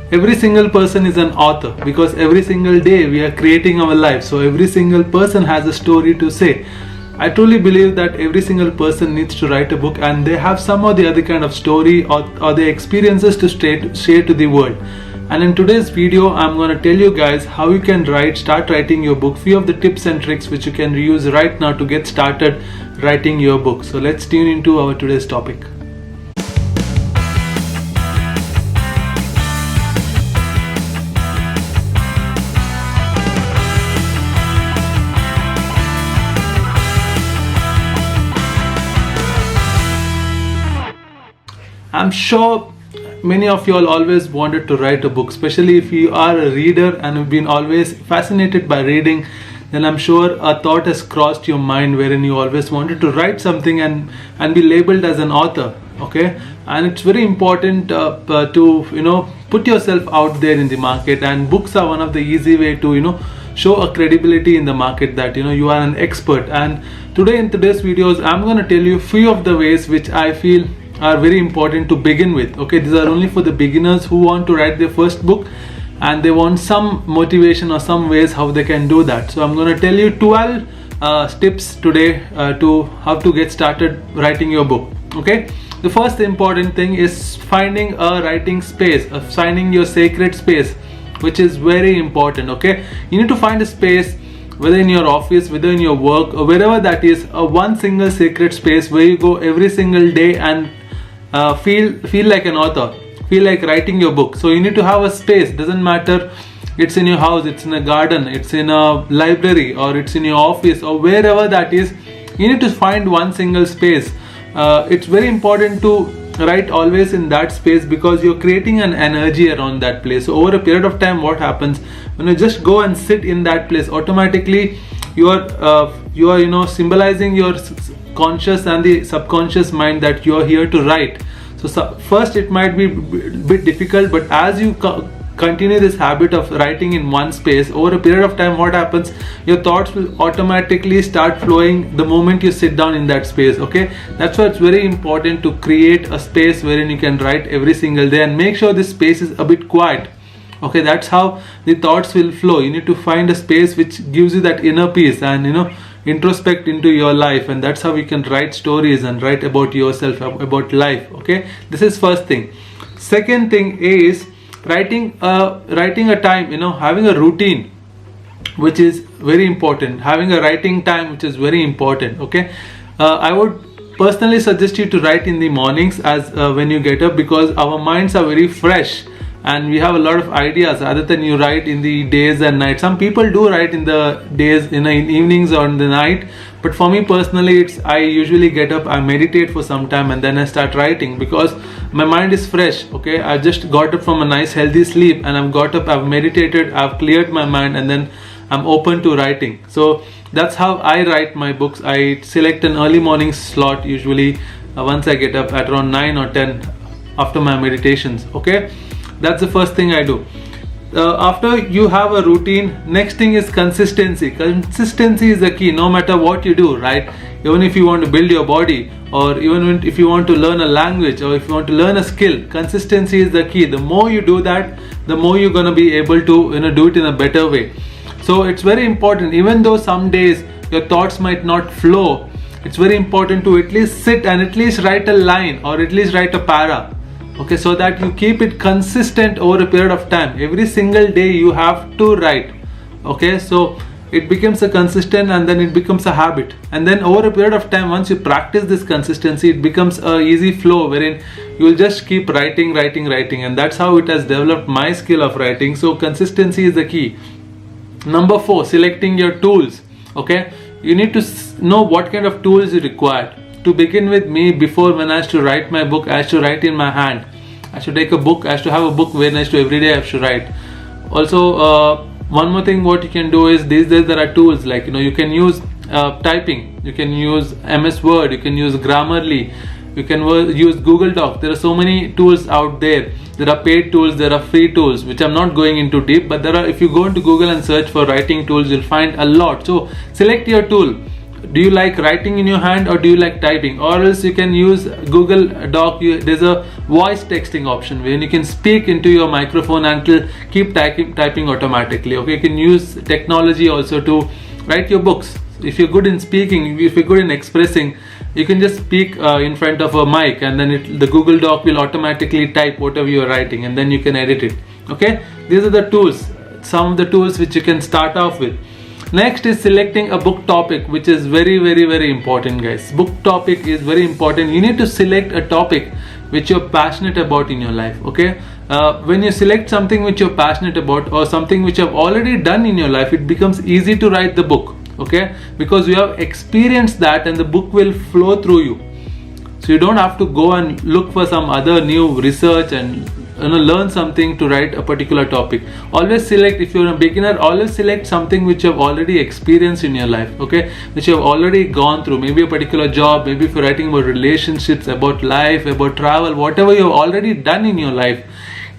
every single person is an author, because every single day we are creating our life. So every single person has a story to say. I truly believe that every single person needs to write a book, and they have some or the other kind of story or their experiences to share to the world. And in today's video, I'm going to tell you guys how you can start writing your book, few of the tips and tricks which you can use right now to get started writing your book. So let's tune into our today's topic. I'm sure many of you all always wanted to write a book, especially if you are a reader and have been always fascinated by reading. Then I'm sure a thought has crossed your mind wherein you always wanted to write something and be labeled as an author. Okay, and it's very important to put yourself out there in the market, and books are one of the easy way to show a credibility in the market that you are an expert. And today in today's videos, I'm going to tell you few of the ways which I feel are very important to begin with. Okay, these are only for the beginners who want to write their first book and they want some motivation or some ways how they can do that. So I'm going to tell you 12 tips today to how to get started writing your book. Okay, the first important thing is finding a writing space, finding your sacred space, which is very important. Okay, you need to find a space, whether in your office, whether in your work, or wherever that is, one single sacred space where you go every single day and feel like an author, feel like writing your book. So you need to have a space. Doesn't matter it's in your house, it's in a garden, it's in a library, or it's in your office, or wherever that is. You need to find one single space. It's very important to write always in that space, because you're creating an energy around that place. So over a period of time, what happens when you just go and sit in that place, automatically you are symbolizing your conscious and the subconscious mind that you are here to write. So first it might be a bit difficult, but as you continue this habit of writing in one space, over a period of time, what happens, your thoughts will automatically start flowing the moment you sit down in that space. Okay, that's why it's very important to create a space wherein you can write every single day, and make sure this space is a bit quiet. Okay, that's how the thoughts will flow. You need to find a space which gives you that inner peace and introspect into your life, and that's how you can write stories and write about yourself, about life. Okay, this is first thing. Second thing is writing a time, having a routine, which is very important. Having a writing time, which is very important. Okay, I would personally suggest you to write in the mornings, as when you get up, because our minds are very fresh and we have a lot of ideas, rather than you write in the days and nights. Some people do write in the days, in evenings or in the night, but for me personally, I usually get up, I meditate for some time, and then I start writing, because my mind is fresh. Okay, I just got up from a nice healthy sleep, and I've got up, I've meditated, I've cleared my mind, and then I'm open to writing. So that's how I write my books. I select an early morning slot, usually once I get up at around 9 or 10 after my meditations. Okay, that's the first thing I do. After you have a routine, next thing is consistency. Consistency is the key, no matter what you do, right? Even if you want to build your body, or even if you want to learn a language, or if you want to learn a skill, consistency is the key. The more you do that, the more you're going to be able to do it in a better way. So it's very important, even though some days your thoughts might not flow, it's very important to at least sit and at least write a line, or at least write a para. Okay, so that you keep it consistent over a period of time. Every single day you have to write. Okay, so it becomes a consistent, and then it becomes a habit, and then over a period of time, once you practice this consistency, it becomes a easy flow wherein you will just keep writing, and that's how it has developed my skill of writing. So consistency is the key. Number 4, selecting your tools. Okay, you need to know what kind of tools you require. To begin with, me, before, when I used to write my book, I used to write in my hand. I should take a book, I used to have a book where I used to every day I have to write. Also, one more thing what you can do is, these days there are tools like you can use typing, you can use MS Word, you can use Grammarly, you can use Google Docs. There are so many tools out there. There are paid tools, there are free tools, which I'm not going into deep, but there are, if you go into Google and search for writing tools, you'll find a lot. So select your tool. do you like writing in your hand or do you like typing? Or else you can use Google Doc. There's a voice texting option where you can speak into your microphone and it'll keep typing automatically. Okay, you can use technology also to write your books. If you're good in speaking, if you're good in expressing, you can just speak in front of a mic, and then the Google Doc will automatically type whatever you're writing, and then you can edit it. Okay, these are the tools, some of the tools which you can start off with. Next is selecting a book topic, which is very, very, very important, guys. Book topic is very important. You need to select a topic which you're passionate about in your life. Okay, when you select something which you're passionate about, or something which you've already done in your life, it becomes easy to write the book. Okay, because you have experienced that, and the book will flow through you. So you don't have to go and look for some other new research and learn something to write a particular topic. Always select, if you're a beginner, always select something which you have already experienced in your life. Okay, which you have already gone through. Maybe a particular job, maybe if you're writing about relationships, about life, about travel, whatever you have already done in your life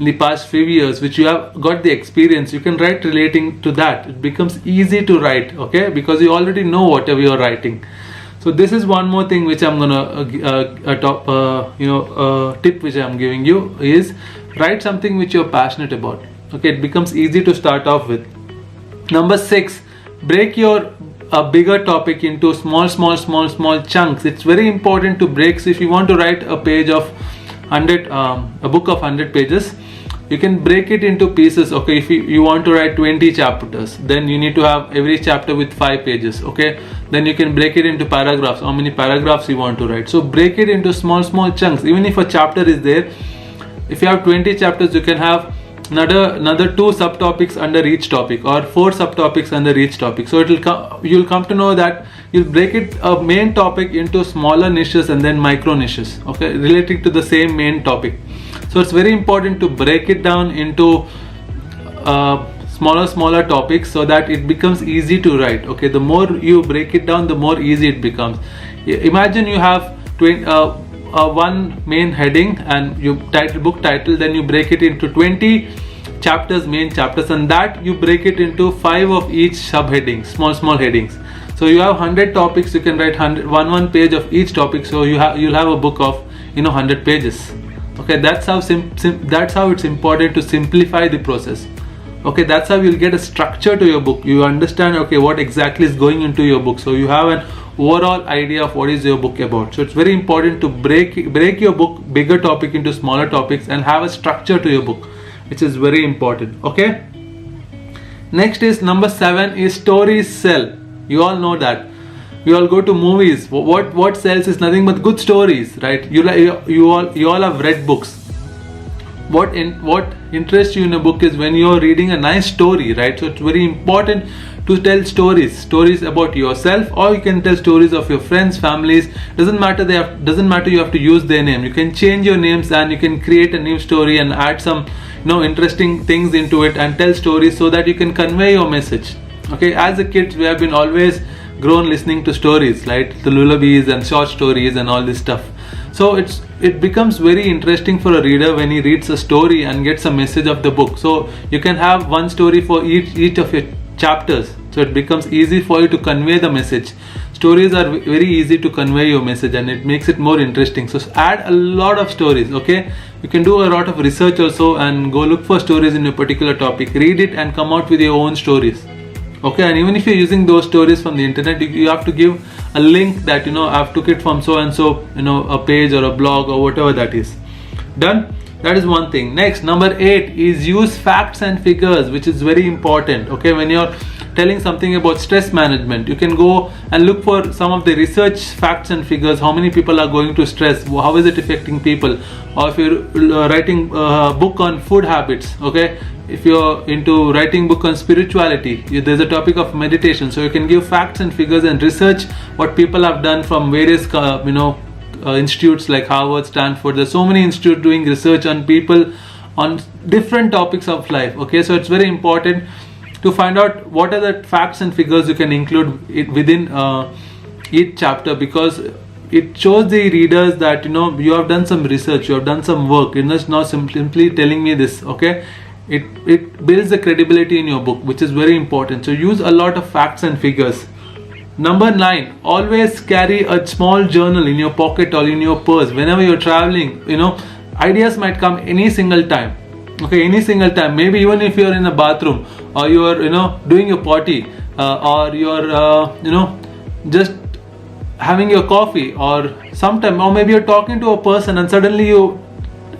in the past few years, which you have got the experience, you can write relating to that. It becomes easy to write. Okay, because you already know whatever you're writing. So this is one more thing which I'm gonna tip which I'm giving you is write something which you're passionate about. Okay, it becomes easy to start off with. Number 6, break your bigger topic into small chunks. It's very important to break. So if you want to write a page of 100, a book of 100 pages, you can break it into pieces. Okay, if you want to write 20 chapters, then you need to have every chapter with 5 pages. Okay, then you can break it into paragraphs, how many paragraphs you want to write. So break it into small chunks. Even if a chapter is there, if you have 20 chapters, you can have another 2 subtopics under each topic, or 4 subtopics under each topic. So you'll come to know that you'll break it a main topic into smaller niches and then micro niches, okay, relating to the same main topic. So it's very important to break it down into smaller topics, so that it becomes easy to write. Okay, the more you break it down, the more easy it becomes. Imagine you have one main heading and you book title, then you break it into 20 main chapters, and that you break it into 5 of each subheading, small headings. So you have 100 topics, you can write one page of each topic. So you'll have a book of 100 pages. Okay, that's how it's important to simplify the process. Okay, that's how you'll get a structure to your book. You understand, okay, what exactly is going into your book, so you have an overall idea of what is your book about. So it's very important to break your book bigger topic into smaller topics and have a structure to your book, which is very important. Okay, next is number 7 is stories sell. You all know that. We all go to movies. What sells is nothing but good stories, right? You all have read books. What interests you in a book is when you're reading a nice story, right? So it's very important to tell stories about yourself, or you can tell stories of your friends, families. Doesn't matter you have to use their name. You can change your names and you can create a new story and add some interesting things into it and tell stories, so that you can convey your message. Okay, as a kids, we have been always grown listening to stories, right? The lullabies and short stories and all this stuff. So it becomes very interesting for a reader when he reads a story and gets a message of the book. So you can have one story for each of your chapters, so it becomes easy for you to convey the message. Stories are very easy to convey your message, and it makes it more interesting. So add a lot of stories. Okay, you can do a lot of research also and go look for stories in a particular topic, read it and come out with your own stories. Okay, and even if you're using those stories from the internet, you have to give a link that I've took it from so and so, a page or a blog or whatever that is. Done? That is one thing. Next, number 8 is use facts and figures, which is very important. Okay, when you're telling something about stress management, you can go and look for some of the research facts and figures. How many people are going to stress? How is it affecting people? Or if you're writing a book on food habits, okay, if you're into writing book on spirituality, there's a topic of meditation, so you can give facts and figures and research what people have done from various institutes like Harvard, Stanford. There's so many institutes doing research on people on different topics of life. Okay, so it's very important to find out what are the facts and figures you can include within each chapter, because it shows the readers that you have done some research, you have done some work. You're just not simply telling me this. Okay, it builds the credibility in your book, which is very important. So use a lot of facts and figures. Number 9, always carry a small journal in your pocket or in your purse whenever you're traveling. Ideas might come any single time. Okay, any single time. Maybe even if you're in a bathroom, or you're doing your potty, or you're just having your coffee, or sometime, or maybe you're talking to a person and suddenly you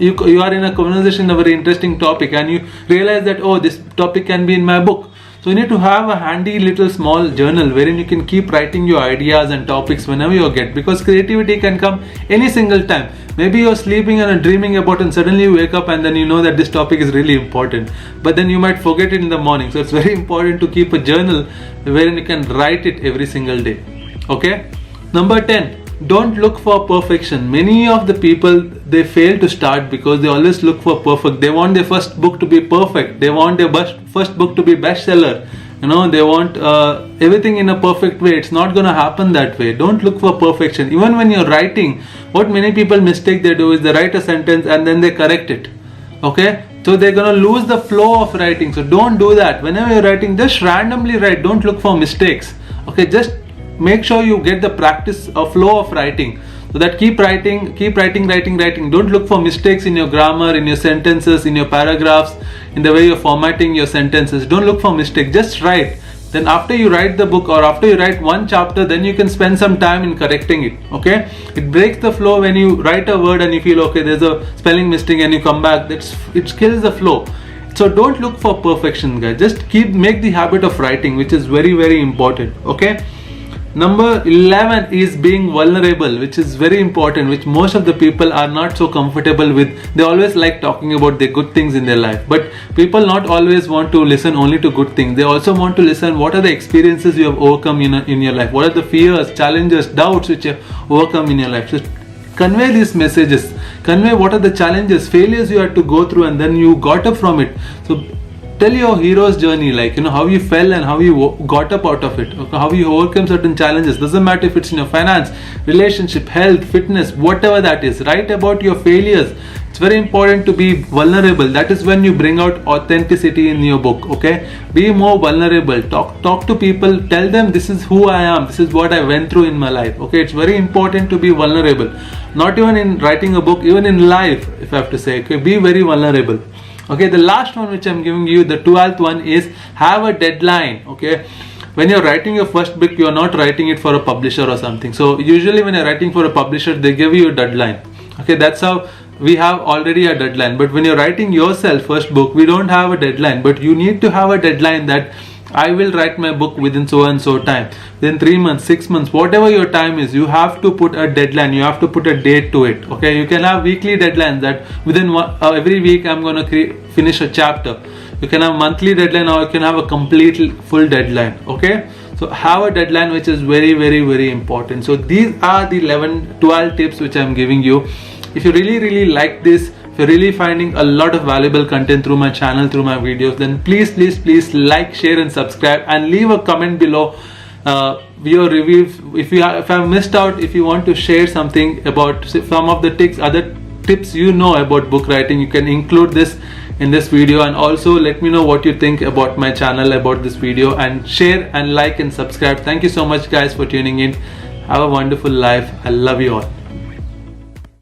are in a conversation, a very interesting topic, and you realize that, oh, this topic can be in my book. So you need to have a handy little small journal wherein you can keep writing your ideas and topics whenever you get, because creativity can come any single time. Maybe you're sleeping and dreaming about it, and suddenly you wake up and then you know that this topic is really important, but then you might forget it in the morning. So it's very important to keep a journal wherein you can write it every single day. Okay. Number 10, don't look for perfection. Many of the people, they fail to start because they always look for perfect. They want their first book to be perfect. They want their first book to be bestseller. They want everything in a perfect way. It's not going to happen that way. Don't look for perfection. Even when you're writing, what many people mistake they do is they write a sentence and then they correct it. Okay, so they're going to lose the flow of writing. So don't do that. Whenever you're writing, just randomly write. Don't look for mistakes. Okay, just make sure you get the practice or flow of writing, so that keep writing. Don't look for mistakes in your grammar, in your sentences, in your paragraphs, in the way you're formatting your sentences. Don't look for mistakes, just write. Then after you write the book, or after you write one chapter, then you can spend some time in correcting it. Okay, it breaks the flow when you write a word and you feel, okay, there's a spelling mistake, and you come back, it kills the flow. So don't look for perfection, guys. Just make the habit of writing, which is very, very important. Okay. Number 11 is being vulnerable, which is very important, which most of the people are not so comfortable with. They always like talking about the good things in their life, but people not always want to listen only to good things. They also want to listen what are the experiences you have overcome in your life, what are the fears, challenges, doubts which you have overcome in your life. So convey these messages, convey what are the challenges, failures you had to go through, and then you got up from it. So tell your hero's journey, like how you fell and how you got up out of it, how you overcome certain challenges. Doesn't matter if it's in your finance, relationship, health, fitness, whatever that is. Write about your failures. It's very important to be vulnerable. That is when you bring out authenticity in your book. Okay, be more vulnerable. Talk to people. Tell them this is who I am. This is what I went through in my life. Okay, it's very important to be vulnerable. Not even in writing a book, even in life, if I have to say. Okay, be very vulnerable. Okay, the last one which I'm giving you, the 12th one, is have a deadline. Okay, when you're writing your first book, you're not writing it for a publisher or something. So usually when you're writing for a publisher, they give you a deadline. Okay, that's how we have already a deadline. But when you're writing yourself first book, we don't have a deadline, but you need to have a deadline that I will write my book within so and so time, within 3 months, 6 months, whatever your time is. You have to put a deadline, you have to put a date to it. Okay, you can have weekly deadlines that within every week I'm going to finish a chapter. You can have monthly deadline, or you can have a complete full deadline. Okay, so have a deadline, which is very, very, very important. So these are the 12 tips which I'm giving you. If you really like this, if you're really finding a lot of valuable content through my channel, through my videos, then please like, share and subscribe, and leave a comment below your reviews. If I've missed out, if you want to share something about some of the other tips about book writing, you can include this in this video, and also let me know what you think about my channel, about this video, and share and like and subscribe. Thank you so much, guys, for tuning in. Have a wonderful life. I love you all.